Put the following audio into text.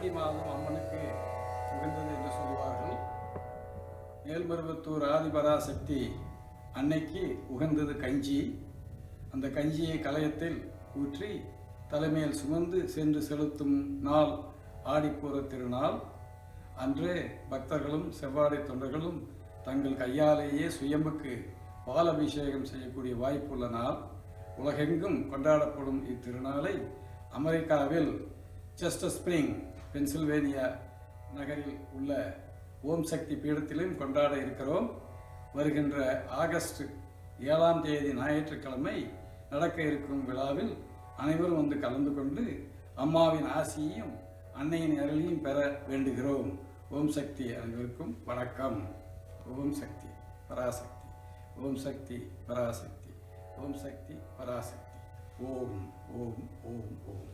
ஆடி மாதம் அம்மனுக்கு உகந்தது என்று சொல்வார்கள். மேல்மருவத்தூர் ஆதிபராசக்தி அன்னைக்கு உகந்தது கஞ்சி. அந்த கஞ்சியை கலயத்தில் ஊற்றி தலைமையில் சுமந்து சென்று செலுத்தும் நாள் ஆடிப்பூர திருநாள். அன்றே பக்தர்களும் செவ்வாடை தொண்டர்களும் தங்கள் கையாலேயே சுயம்புக்கு பாலபிஷேகம் செய்யக்கூடிய வாய்ப்புள்ள நாள். உலகெங்கும் கொண்டாடப்படும் இத்திருநாளை அமெரிக்காவில் செஸ்டர் ஸ்பிரிங், பென்சில்வேனியா நகரில் உள்ள ஓம் சக்தி பீடத்திலும் கொண்டாட இருக்கிறோம். வருகின்ற ஆகஸ்ட் 7ஆம் தேதி ஞாயிற்றுக்கிழமை நடக்க இருக்கும் விழாவில் அனைவரும் வந்து கலந்து கொண்டு அம்மாவின் ஆசியையும் அன்னையின் அருளையும் பெற வேண்டுகிறோம். ஓம் சக்தி அனைவருக்கும் வணக்கம். ஓம் சக்தி பராசக்தி, ஓம் சக்தி பராசக்தி, ஓம் சக்தி பராசக்தி. ஓம் ஓம் ஓம் ஓம்.